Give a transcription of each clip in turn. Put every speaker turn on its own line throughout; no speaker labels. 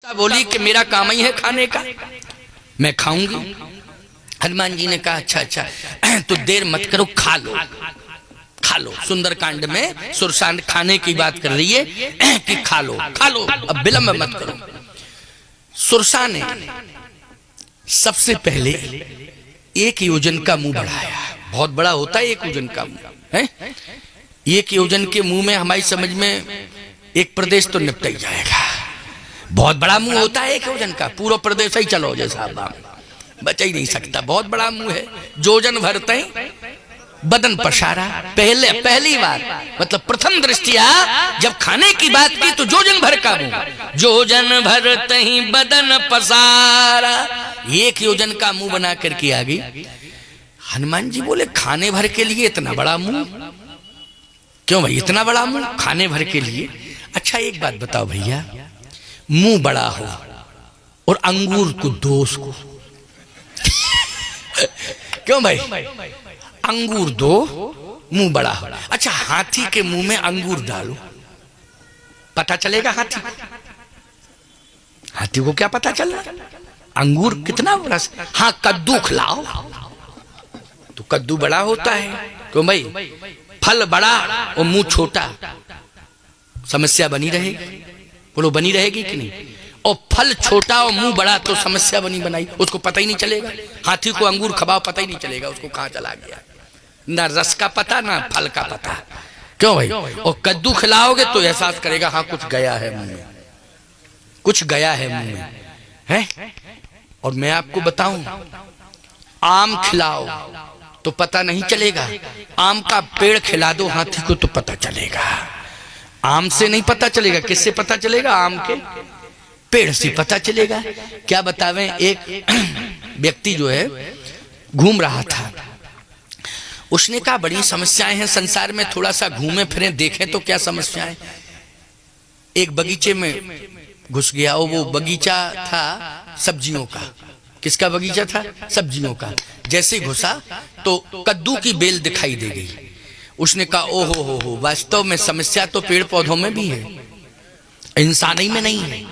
बोली कि मेरा काम ही है खाने का, मैं खाऊंगी। हनुमान जी ने कहा अच्छा अच्छा तो देर मत करो, खा लो खा लो। सुंदरकांड में सुरसा खाने की बात कर रही है कि खा लो खा लो, अब विलंब मत करो। सुरसा ने सबसे पहले 1 योजन का मुंह बढ़ाया। बहुत बड़ा होता है 1 योजन का मुंह है। 1 योजन के मुंह में हमारी समझ में एक प्रदेश तो निपट ही जाएगा। बहुत बड़ा मुंह होता है 1 योजन का, पूरा प्रदेश ही चलो जैसा बचा ही नहीं सकता। बहुत बड़ा मुंह है। जोजन भरते बदन पसारा। पहली बार मतलब प्रथम दृष्टिया जब खाने की बात की तो जोजन भर का मुंह, जोजन भरते ही बदन पसारा, 1 योजन का मुंह बना करके आ गई। हनुमान जी बोले खाने भर के लिए इतना बड़ा मुंह क्यों भाई, इतना बड़ा मुंह खाने भर के लिए? अच्छा एक बात बताओ भैया, मुंह बड़ा हो और अंगूर को दोष को क्यों भाई? अंगूर दो, मुंह बड़ा हो। अच्छा हाथी के मुंह में अंगूर डालो, पता चलेगा हाथी? हाथी को क्या पता चलना अंगूर कितना बड़ा? हाँ कद्दू खिलाओ तो कद्दू बड़ा होता है। क्यों भाई? फल बड़ा और मुंह छोटा, समस्या बनी रहेगी। बोलो बनी रहेगी कि नहीं? और फल छोटा और मुंह बड़ा तो समस्या बनी बनाई, उसको पता ही नहीं चलेगा। हाथी को अंगूर खवाओ पता ही नहीं चलेगा उसको कहां चला गया, ना रस का पता ना फल का पता। क्यों भाई? और कद्दू खिलाओगे तो एहसास करेगा हाँ कुछ गया है मुंह में, कुछ गया है मुंह में है। और मैं आपको बताऊं, आम खिलाओ तो पता नहीं चलेगा, आम का पेड़ खिला दो हाथी को तो पता चलेगा। आम से नहीं पता चलेगा, किससे पता चलेगा? आम के पेड़ से पता चलेगा। क्या बतावें, एक व्यक्ति जो है घूम रहा था, उसने कहा बड़ी समस्याएं हैं संसार में, थोड़ा सा घूमे फिरें देखें तो क्या समस्याएं। एक बगीचे में घुस गया और वो बगीचा था सब्जियों का। किसका बगीचा था? सब्जियों का। जैसे ही घुसा तो कद्दू की बेल दिखाई दे गई। उसने कहा ओहो हो, वास्तव में समस्या तो पेड़ पौधों में भी है, इंसान ही में नहीं है।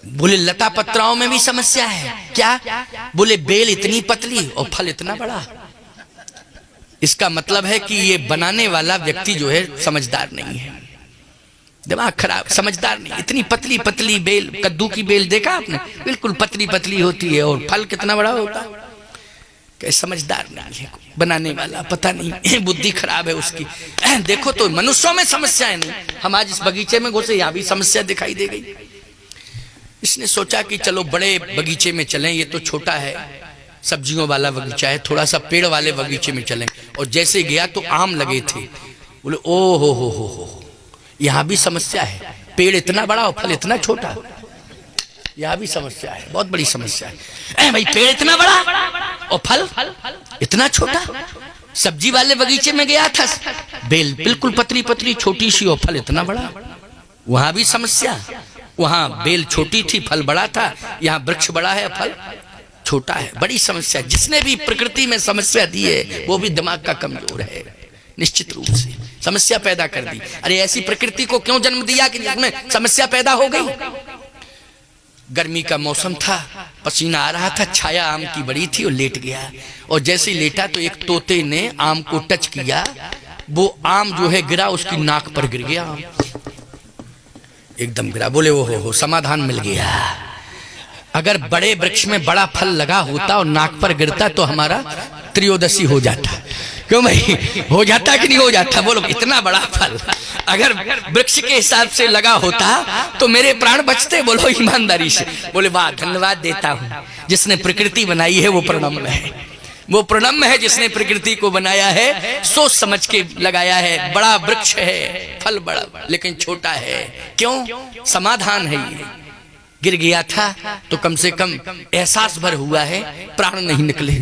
बोले लता पत्राओं में भी समस्या है। क्या? बोले बेल इतनी पतली और फल इतना बड़ा। इसका मतलब है कि ये बनाने वाला व्यक्ति जो है समझदार नहीं है, दिमाग खराब, समझदार नहीं। इतनी पतली पतली बेल, कद्दू की बेल देखा आपने? बिल्कुल पतली पतली होती है और फल कितना बड़ा होता है। समझदार नहीं है बनाने वाला, पता नहीं बुद्धि खराब है उसकी। देखो तो मनुष्यों में समस्याएं नहीं, हम आज इस बगीचे में घुसे यहाँ भी समस्या दिखाई दे गई। इसने सोचा कि चलो बड़े बगीचे में चलें, ये तो छोटा है सब्जियों वाला बगीचा है, थोड़ा सा पेड़ वाले बगीचे में चलें। और जैसे गया तो आम लगे थे। बोले ओ हो यहाँ भी समस्या है, पेड़ इतना बड़ा और फल इतना छोटा, यहाँ भी समस्या है, बहुत बड़ी समस्या है। भाई पेड़ इतना बड़ा और फल इतना छोटा। सब्जी वाले बगीचे में गया था, बेल बिल्कुल पतली पतली छोटी सी और फल इतना बड़ा, वहां भी समस्या। वहां बेल छोटी थी फल बड़ा था, यहाँ वृक्ष बड़ा है फल छोटा है, बड़ी समस्या। जिसने भी प्रकृति में समस्या दी है वो भी दिमाग का कमजोर है, निश्चित रूप से समस्या पैदा कर दी। अरे ऐसी प्रकृति को क्यों जन्म दिया कि जिसमें समस्या पैदा हो गई? गर्मी का मौसम था, पसीना आ रहा था, छाया आम की बड़ी थी और लेट गया। और जैसे ही लेटा तो एक तोते ने आम को टच किया, वो आम जो है गिरा, उसकी नाक पर गिर गया, एकदम गिरा। बोले वो हो समाधान मिल गया। अगर बड़े वृक्ष में बड़ा फल लगा होता और नाक पर गिरता तो हमारा त्रयोदशी हो जाता। क्यों भाई? हो जाता कि नहीं हो जाता? बोलो इतना बड़ा फल अगर वृक्ष के हिसाब से लगा होता तो मेरे प्राण बचते। बोलो ईमानदारी से। बोले वाह धन्यवाद देता हूँ, जिसने प्रकृति बनाई है वो प्रणम्य है, वो प्रणम्य है जिसने प्रकृति को बनाया है, सोच समझ के लगाया है। बड़ा वृक्ष है, फल बड़ा लेकिन छोटा है। क्यों? समाधान है। ये गिर गया था तो कम से कम एहसास भर हुआ है, प्राण नहीं निकले।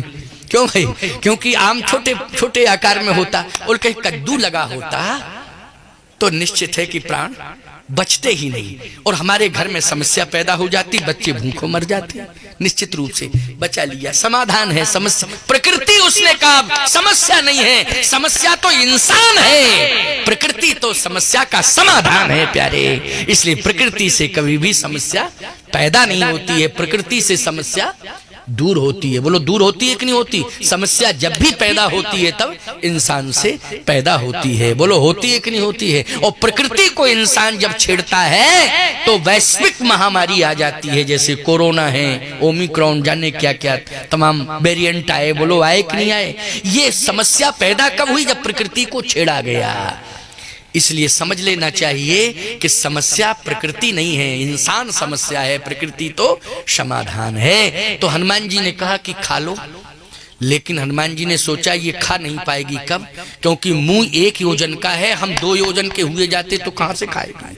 क्यों भाई? क्योंकि आम छोटे छोटे आकार में होता और कहीं कद्दू लगा होता तो निश्चित है कि प्राण बचते ही नहीं। और हमारे घर में समस्या पैदा हो जाती, बच्चे भूखों मर जाते। निश्चित रूप से बचा लिया, समाधान है समस्या। प्रकृति उसने कहा समस्या नहीं है, समस्या तो इंसान है, प्रकृति तो समस्या का समाधान है प्यारे। इसलिए प्रकृति से कभी भी समस्या पैदा नहीं होती है, प्रकृति से समस्या दूर होती है। बोलो दूर होती है कि नहीं होती? समस्या जब भी पैदा होती है तब इंसान से पैदा होती है। बोलो होती है कि नहीं होती है? और प्रकृति को इंसान जब छेड़ता है तो वैश्विक महामारी आ जाती है, जैसे कोरोना है, ओमिक्रॉन, जाने क्या क्या तमाम वेरिएंट आए। बोलो आए कि नहीं आए? ये समस्या पैदा कब हुई? जब प्रकृति को छेड़ा गया। इसलिए समझ लेना चाहिए कि समस्या प्रकृति नहीं है, इंसान समस्या है, प्रकृति तो समाधान है। तो हनुमान जी ने कहा कि खा लो, लेकिन हनुमान जी ने सोचा ये खा नहीं पाएगी। कब? क्योंकि मुंह 1 योजन का है, हम 2 योजन के हुए जाते तो कहां से खाएगा?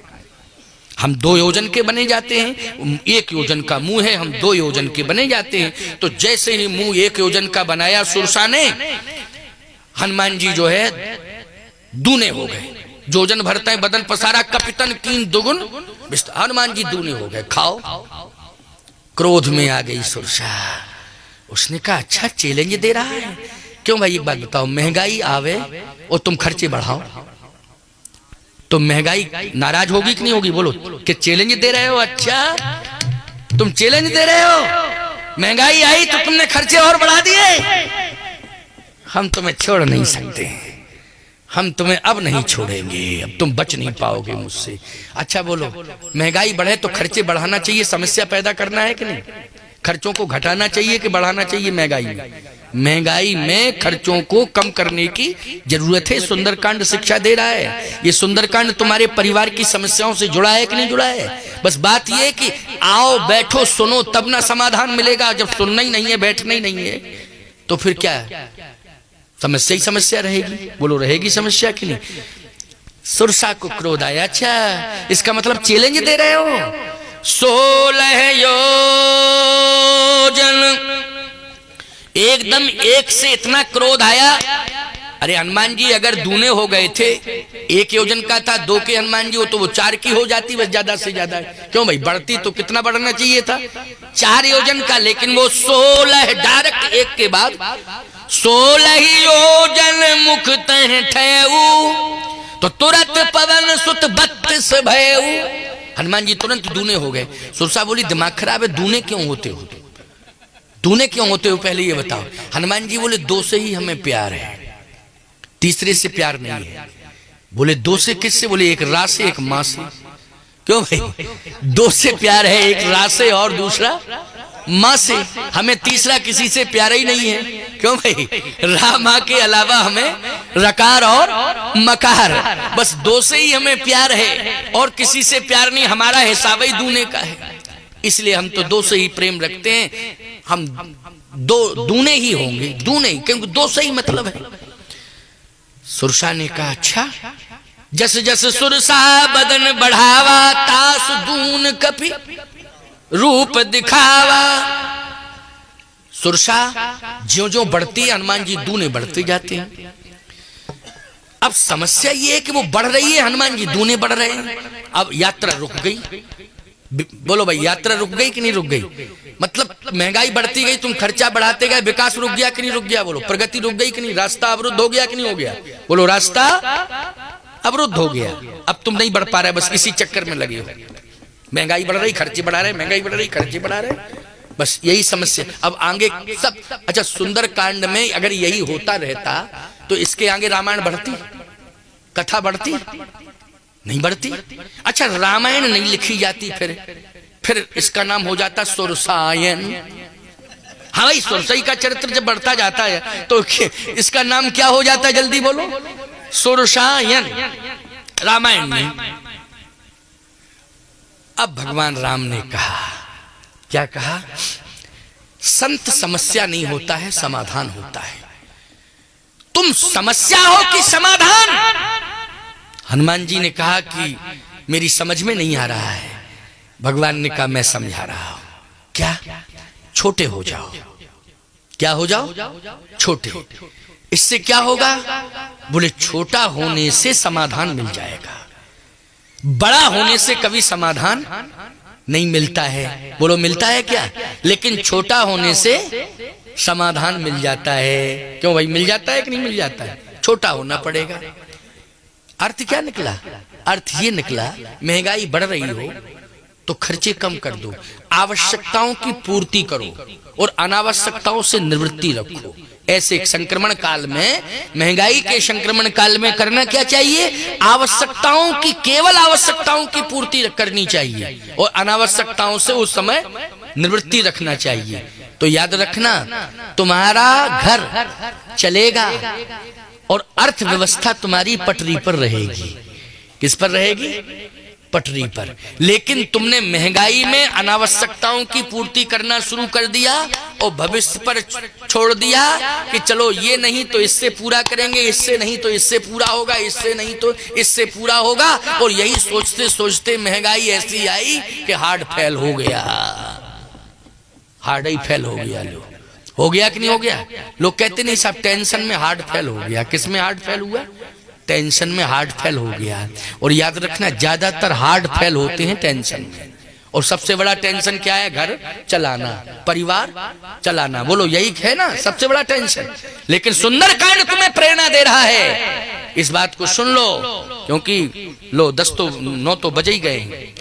हम 2 योजन के बने जाते हैं, 1 योजन का मुंह है, हम 2 योजन के बने जाते हैं। तो जैसे ही मुंह 1 योजन का बनाया सुरसा ने, हनुमान जी जो है दूने हो गए। जोजन भरता है बदन पसारा, कपितन कीन दुगुन, हनुमान जी दूने हो गए। खाओ। क्रोध में आ गई सुरसा। उसने कहा अच्छा चैलेंज दे रहा है। क्यों भाई? एक बात बताओ, महंगाई आवे और तुम खर्चे बढ़ाओ तो महंगाई नाराज होगी कि नहीं होगी? बोलो कि चैलेंज दे रहे हो? अच्छा तुम चैलेंज दे रहे हो, महंगाई आई तो तुमने खर्चे और बढ़ा दिए। हम तुम्हें छोड़ नहीं सकते, हम तुम्हें अब नहीं छोड़ेंगे, अब तुम बच नहीं पाओगे मुझसे। अच्छा बोलो, महंगाई बढ़े तो खर्चे बढ़ाना चाहिए, समस्या पैदा करना है कि नहीं? खर्चों को घटाना चाहिए कि बढ़ाना चाहिए? महंगाई में खर्चों को कम करने की जरूरत है। सुंदरकांड शिक्षा दे रहा है। ये सुंदरकांड तुम्हारे परिवार की समस्याओं से जुड़ा है कि नहीं जुड़ा है? बस बात ये है कि आओ बैठो सुनो, तब ना समाधान मिलेगा। जब सुनना ही नहीं है, बैठना ही नहीं है, तो फिर क्या है? समस्या ही समस्या रहेगी। बोलो रहेगी समस्या कि नहीं? सुरसा को क्रोध आया। अच्छा इसका मतलब चैलेंज दे रहे हो? 16 योजन, एकदम 1 से इतना क्रोध आया। अरे हनुमान जी अगर दूने हो गए थे, 1 योजन का था, 2 के हनुमान जी हो तो वो 4 की हो जाती, बस ज्यादा से ज्यादा। क्यों भाई? बढ़ती तो कितना बढ़ना चाहिए था? 4 योजन का, लेकिन वो 16 डायरेक्ट 1 के बाद 16 योजन मुख तह ठेऊ, तो तुरंत पवन सुत 32 भयऊ। हनुमान जी तुरंत दूने हो गए। सुरसा बोली दिमाग खराब है, दूने क्यों होते हो? दूने क्यों होते हो पहले ये बताओ। हनुमान जी बोले 2 से ही हमें प्यार है, तीसरे से प्यार नहीं है। बोले 2 से किससे? बोले 1 रा से, 1 माँ से। क्यों भाई? 2 से प्यार है, 1 रा से और दूसरा माँ से। हमें तीसरा किसी से प्यार ही नहीं है। क्यों भाई? रा माँ के अलावा हमें रकार और मकार, बस 2 से ही हमें प्यार है और किसी से प्यार नहीं। हमारा हिसाब ही दूने का है, इसलिए हम तो 2 से ही प्रेम रखते हैं। हम 2 दूने ही होंगे, दूने ही, क्योंकि 2 से ही मतलब है। सुरसा ने कहा अच्छा। जस जस सुरसा बदन बढ़ावा, तास दून कपि रूप दिखावा। सुरसा ज्यों ज्यों बढ़ती है, हनुमान जी दूने बढ़ते जाते हैं। अब समस्या ये है कि वो बढ़ रही है, हनुमान जी दूने बढ़ रहे हैं। अब यात्रा रुक गई। बोलो भाई, यात्रा रुक गई कि नहीं रुक गई? मतलब महंगाई बढ़ती गई, तुम खर्चा बढ़ाते गए, विकास रुक गया कि नहीं रुक गया? बोलो प्रगति रुक गई कि नहीं? रास्ता अवरुद्ध हो गया कि नहीं हो गया? बोलो रास्ता अवरुद्ध हो गया। अब तुम नहीं बढ़ पा रहे, बस इसी चक्कर में लगे हो। महंगाई बढ़ रही, खर्चे बढ़ा रहे, महंगाई बढ़ रही, खर्चे बढ़ा रहे, बस यही समस्या। अब आगे सब अच्छा, सुंदरकांड में अगर यही होता रहता तो इसके आगे रामायण बढ़ती, कथा बढ़ती नहीं बढ़ती। अच्छा रामायण नहीं लिखी जाती, फिर इसका नाम हो जाता सुरसायन। हाँ भाई, सुरसई का चरित्र जब बढ़ता जाता है तो इसका नाम क्या हो जाता है? जल्दी बोलो। सुरसायन, रामायण नहीं। अब भगवान राम ने कहा, क्या कहा? संत समस्या नहीं होता है, समाधान होता है। तुम समस्या हो कि समाधान? हनुमान जी ने कहा कि मेरी समझ में नहीं आ रहा है। भगवान ने कहा मैं समझा रहा हूं। क्या? छोटे हो जाओ। क्या हो जाओ? छोटे। इससे क्या होगा? बोले छोटा होने से समाधान मिल जाएगा। बड़ा होने से कभी समाधान नहीं मिलता है। बोलो मिलता है क्या? लेकिन छोटा होने से समाधान मिल जाता है। क्यों भाई, मिल जाता है कि नहीं मिल जाता है? छोटा होना पड़ेगा। अर्थ क्या निकला? अर्थ ये निकला, महंगाई बढ़ रही हो तो खर्चे कम कर दो, आवश्यकताओं की पूर्ति करो और अनावश्यकताओं से निवृत्ति रखो। ऐसे एक संक्रमण काल में, महंगाई के संक्रमण काल में करना क्या चाहिए? आवश्यकताओं की, केवल आवश्यकताओं की पूर्ति करनी चाहिए और अनावश्यकताओं से उस समय निवृत्ति रखना चाहिए। तो याद रखना, तुम्हारा घर चलेगा और अर्थव्यवस्था तुम्हारी पटरी पर रहेगी। किस पर रहेगी? पटरी पर। लेकिन तुमने महंगाई में अनावश्यकताओं की पूर्ति करना शुरू कर दिया और भविष्य पर छोड़ दिया कि चलो ये नहीं तो इससे पूरा करेंगे, इससे नहीं तो इससे पूरा होगा, इससे नहीं तो इससे पूरा होगा, और यही सोचते सोचते महंगाई ऐसी आई कि हार्ट फेल हो गया। हार्ट ही फेल हो गया। लो, हो गया कि नहीं हो गया? लोग कहते नहीं साहब टेंशन में हार्ट फेल हो गया। किस में हार्ट फेल हुआ? टेंशन में हार्ट फेल हो गया। और याद रखना, ज्यादातर हार्ट फेल होते हैं टेंशन में। और सबसे बड़ा टेंशन क्या है? घर चलाना, परिवार चलाना। बोलो यही है ना सबसे बड़ा टेंशन। लेकिन सुंदरकांड तुम्हें प्रेरणा दे रहा है, इस बात को सुन लो, क्योंकि लो 9 तो बज ही गए,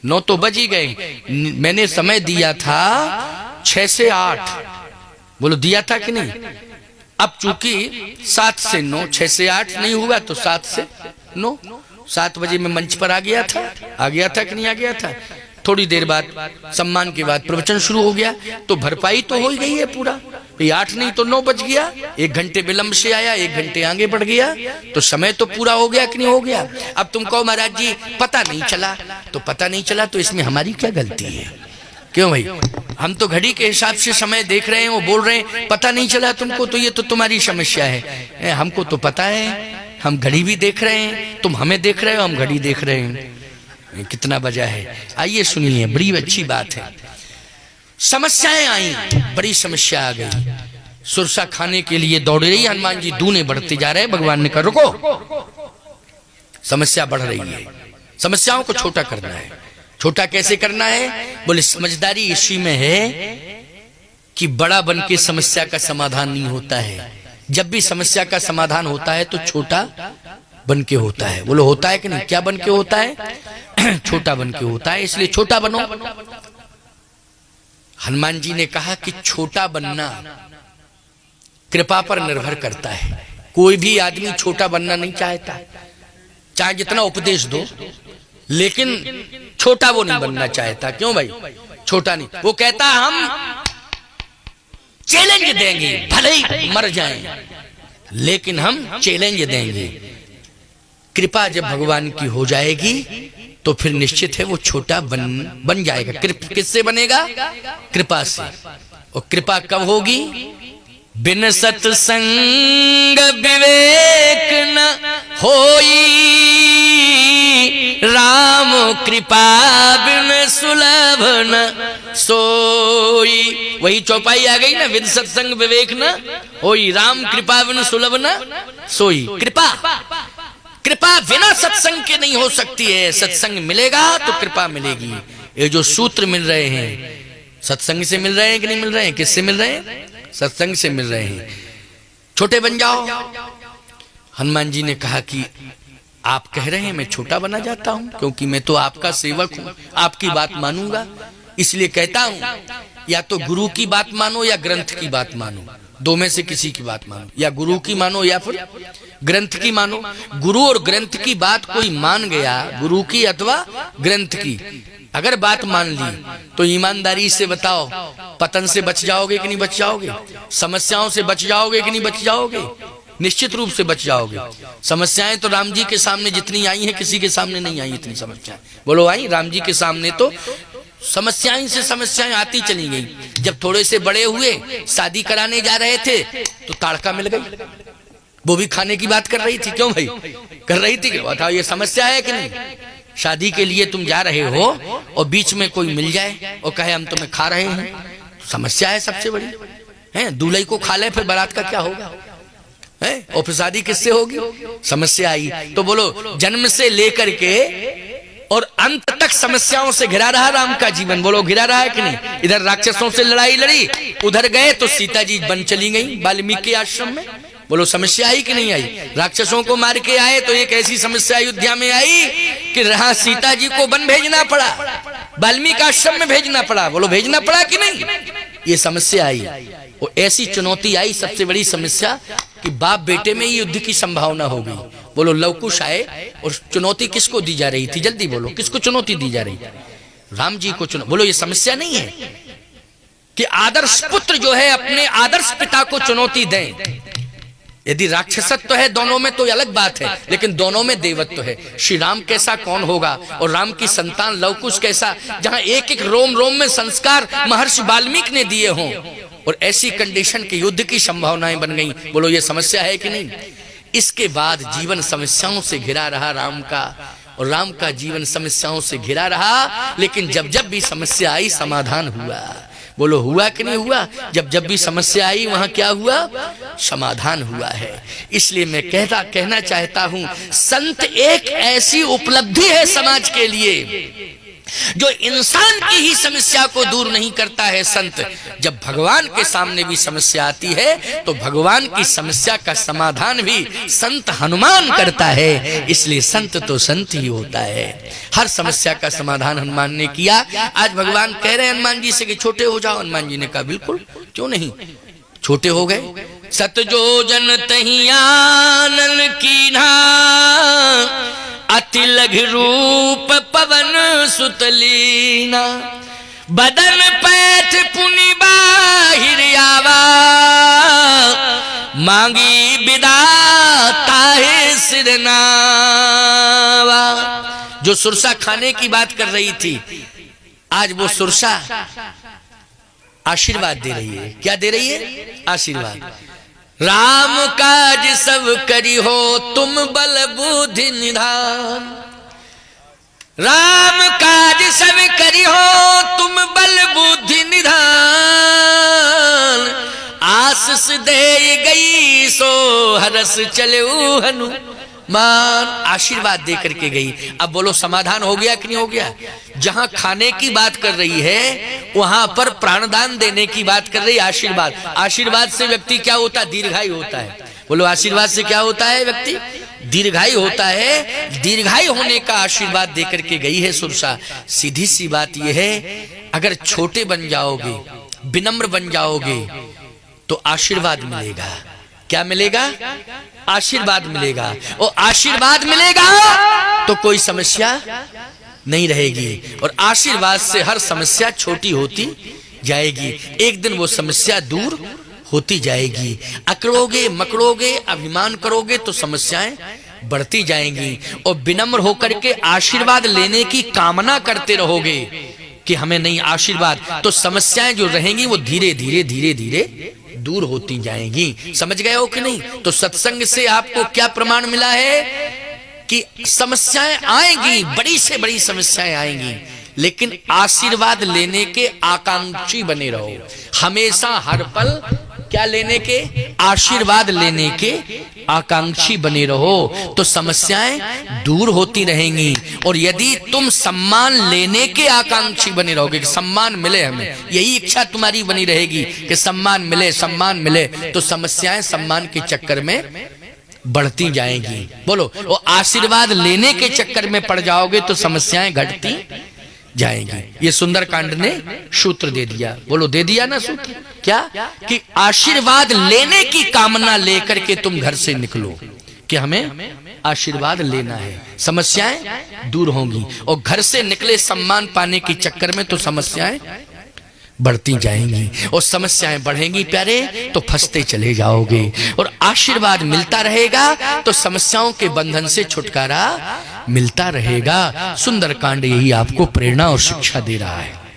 9 तो बज ही गए। मैंने समय दिया था 6 से 8। बोलो दिया था कि नहीं? अब चूंकि 7 से 9, 6 से 8 नहीं हुआ तो 7 से 9, 7 बजे मैं मंच पर आ गया था कि नहीं आ गया था? थोड़ी देर बाद सम्मान के बाद प्रवचन शुरू हो गया, तो भरपाई तो हो ही गई है पूरा। 8 नहीं तो 9 बज गया। 1 घंटे विलंब से आया, 1 घंटे आगे बढ़ गया, तो समय तो पूरा हो गया कि नहीं हो गया? अब तुम कहो महाराज जी पता नहीं चला, तो पता नहीं चला तो इसमें हमारी क्या गलती है? क्यों भाई, हम तो घड़ी के हिसाब से समय देख रहे हैं, वो बोल रहे हैं पता नहीं चला तुमको, तो ये तो तुम्हारी समस्या है। हमको तो पता है, हम घड़ी भी देख रहे हैं, तुम हमें देख रहे हो, हम घड़ी देख रहे हैं, कितना बजा है। आइए सुनिए, बड़ी अच्छी बात है। समस्याएं आई, बड़ी समस्या आ गई। सुरसा खाने के लिए दौड़ रही हनुमान जी, दूने बढ़ते जा रहे हैं। भगवान ने कहा रुको, समस्या बढ़ रही है, समस्याओं को छोटा करना है। छोटा कैसे करना है? बोले समझदारी इसी में है कि बड़ा बन के समस्या का समाधान नहीं होता है। जब भी समस्या का समाधान होता है तो छोटा बन के होता है। बोलो होता है कि नहीं? क्या बन के होता है? छोटा बन के होता है। इसलिए छोटा बनो। हनुमान जी ने कहा कि छोटा बनना कृपा पर निर्भर करता है। कोई भी आदमी छोटा बनना नहीं चाहता, चाहे जितना उपदेश दो, लेकिन छोटा वो नहीं बनना चाहता। क्यों भाई? छोटा नहीं, वो कहता हम चैलेंज देंगे, भले ही मर जाएं, लेकिन हम चैलेंज देंगे। कृपा जब भगवान की हो जाएगी तो फिर निश्चित है वो छोटा बन जाएगा। किससे बनेगा? कृपा से। और कृपा कब होगी? बिन सत्संग विवेक न होई, राम कृपा बिन सुलभ न सोई। वही चौपाई आ गई ना, बिन सत्संग विवेक न होई, राम कृपा बिन सुलभ न सोई। कृपा बिना सत्संग के नहीं हो सकती है। सत्संग मिलेगा तो कृपा मिलेगी। ये जो सूत्र मिल रहे हैं, सत्संग से मिल रहे हैं कि नहीं मिल रहे हैं? किससे मिल रहे हैं? सत्संग से मिल रहे हैं। छोटे बन जाओ। हनुमान जी ने कहा कि आप कह रहे हैं मैं छोटा बना जाता हूं, क्योंकि मैं तो आपका सेवक हूं, आपकी बात मानूंगा। इसलिए कहता हूं या तो गुरु की बात मानो या ग्रंथ की बात मानो, दो में से किसी की बात मानो। या गुरु की मानो या फिर ग्रंथ की मानो। गुरु और ग्रंथ की बात कोई मान गया, गुरु की अथवा ग्रंथ की अगर बात मान ली, तो ईमानदारी से बताओ पतन से बच जाओगे कि नहीं बच जाओगे? समस्याओं से बच जाओगे कि नहीं बच जाओगे? निश्चित रूप से बच जाओगे। समस्याएं तो राम जी के सामने जितनी आई हैं, किसी के सामने नहीं आई इतनी समस्याएं। बोलो आई? राम जी के सामने तो समस्याएं से समस्याएं आती चली गई। जब थोड़े से बड़े हुए, शादी कराने जा रहे थे तो ताड़का मिल गई। वो भी खाने की बात कर रही थी। क्यों भाई? कर रही थी। बताओ ये समस्या है कि नहीं? शादी के लिए तुम जा रहे हो और बीच में कोई मिल जाए और कहे हम तुम्हें खा रहे हैं, तो समस्या है सबसे बड़ी। है दूल्हे को खा ले, फिर बारात का क्या होगा? है और फिर शादी किससे होगी? समस्या आई। तो बोलो जन्म से लेकर के और अंत तक समस्याओं से घिरा रहा राम का जीवन। बोलो घिरा रहा है कि नहीं? इधर राक्षसों से लड़ाई लड़ी, उधर गए तो सीता जी वन चली गई वाल्मीकि आश्रम में। बोलो समस्या आई कि नहीं आई? राक्षसों को मार के आए तो एक ऐसी समस्या अयोध्या में आई कि रहा सीता जी को वन भेजना पड़ा, वाल्मीकि आश्रम में भेजना पड़ा। बोलो भेजना पड़ा कि नहीं? ये समस्या आई। और ऐसी चुनौती आई, सबसे बड़ी समस्या कि बाप बेटे में युद्ध की संभावना हो गई। बोलो लवकुश आए और चुनौती किसको दी जा रही थी? जल्दी बोलो, किसको चुनौती दी जा रही? राम जी को चुनौती। बोलो ये समस्या नहीं है कि आदर्श पुत्र जो है अपने आदर्श पिता को चुनौती दें। यदि राक्षसत्व है दोनों में तो अलग बात है, लेकिन दोनों में देवत्व है। श्री राम कैसा कौन होगा और राम की संतान लवकुश कैसा, जहां एक एक रोम रोम में संस्कार महर्षि वाल्मीकि ने दिए हों, और ऐसी कंडीशन के युद्ध की संभावनाएं बन गई। बोलो ये समस्या है कि नहीं? इसके बाद जीवन समस्याओं से घिरा रहा राम का, और राम का जीवन समस्याओं से घिरा रहा, लेकिन जब जब भी समस्या आई समाधान हुआ। बोलो हुआ कि नहीं हुआ? जब जब भी समस्या आई वहां क्या हुआ? समाधान हुआ है। इसलिए मैं कहना चाहता हूं, संत एक ऐसी उपलब्धि है समाज के लिए जो इंसान की ही समस्या को दूर नहीं करता है। संत जब भगवान के सामने भी समस्या आती है तो भगवान की समस्या का समाधान भी संत हनुमान करता है। इसलिए संत तो संत ही होता है। हर समस्या का समाधान हनुमान ने किया। आज भगवान कह रहे हैं हनुमान जी से कि छोटे हो जाओ। हनुमान जी ने कहा बिल्कुल, क्यों नहीं, छोटे हो गए। सत जो जन तहि आनन कीन्हा, अति लघु रूप पवन सुतलीना। बदन पैठ पुनि बाहिर आवा, मांगी विदा ताहे सिरनावा। जो सुरसा खाने की बात कर रही थी, आज वो सुरसा आशीर्वाद दे रही है। क्या दे रही है? आशीर्वाद। राम काज सब करी हो तुम बल बुद्धि निधान। राम काज सब करी हो तुम बल बुद्धि निधान। आशीष दे गई सो हरस चले हनुमान। आशीर्वाद दे करके गई। अब बोलो समाधान हो गया कि नहीं हो गया? जहां खाने की बात कर रही है वहां पर प्राणदान देने की बात कर रही है। आशीर्वाद, आशीर्वाद से व्यक्ति क्या होता है? दीर्घायु होता है। बोलो आशीर्वाद से क्या होता है? व्यक्ति दीर्घायु होता है। दीर्घायु होने का आशीर्वाद देकर के गई है सुरसा। सीधी सी बात यह है, अगर छोटे बन जाओगे, विनम्र बन जाओगे तो आशीर्वाद मिलेगा। क्या मिलेगा? आशीर्वाद मिलेगा। और आशीर्वाद मिलेगा तो कोई समस्या नहीं रहेगी, और आशीर्वाद से हर समस्या छोटी होती जाएगी। एक दिन वो समस्या दूर होती जाएगी। अकड़ोगे मकड़ोगे, अभिमान करोगे तो समस्याएं बढ़ती जाएंगी। और विनम्र होकर के आशीर्वाद लेने की कामना करते रहोगे कि हमें नहीं आशीर्वाद, तो समस्याएं जो रहेंगी वो धीरे धीरे धीरे धीरे दूर होती जाएंगी। समझ गए हो कि नहीं? तो सत्संग से आपको क्या प्रमाण मिला है कि समस्याएं आएंगी, बड़ी से बड़ी समस्याएं आएंगी, लेकिन आशीर्वाद लेने के आकांक्षी बने रहो। हमेशा हर पल क्या लेने के? आशीर्वाद लेने के आकांक्षी बने रहो तो समस्याएं दूर होती रहेंगी। और यदि तुम सम्मान लेने के आकांक्षी बने रहोगे कि सम्मान मिले हमें, यही इच्छा तुम्हारी बनी रहेगी कि सम्मान मिले सम्मान मिले, तो समस्याएं सम्मान के चक्कर में बढ़ती जाएंगी। बोलो, वो आशीर्वाद लेने के चक्कर में पड़ जाओगे तो समस्याएं घटती जाएंगी। ये सुंदरकांड ने सूत्र दे दिया। बोलो दे दिया ना सूत्र? क्या? कि आशीर्वाद लेने की कामना लेकर के तुम घर से निकलो कि हमें आशीर्वाद लेना है, समस्याएं दूर होंगी। और घर से निकले सम्मान पाने के चक्कर में तो समस्याएं बढ़ती जाएंगी, और समस्याएं बढ़ेंगी प्यारे तो फंसते चले जाओगे। और आशीर्वाद मिलता रहेगा तो समस्याओं के बंधन से छुटकारा मिलता रहेगा। सुंदरकांड यही आपको प्रेरणा और शिक्षा दे रहा है।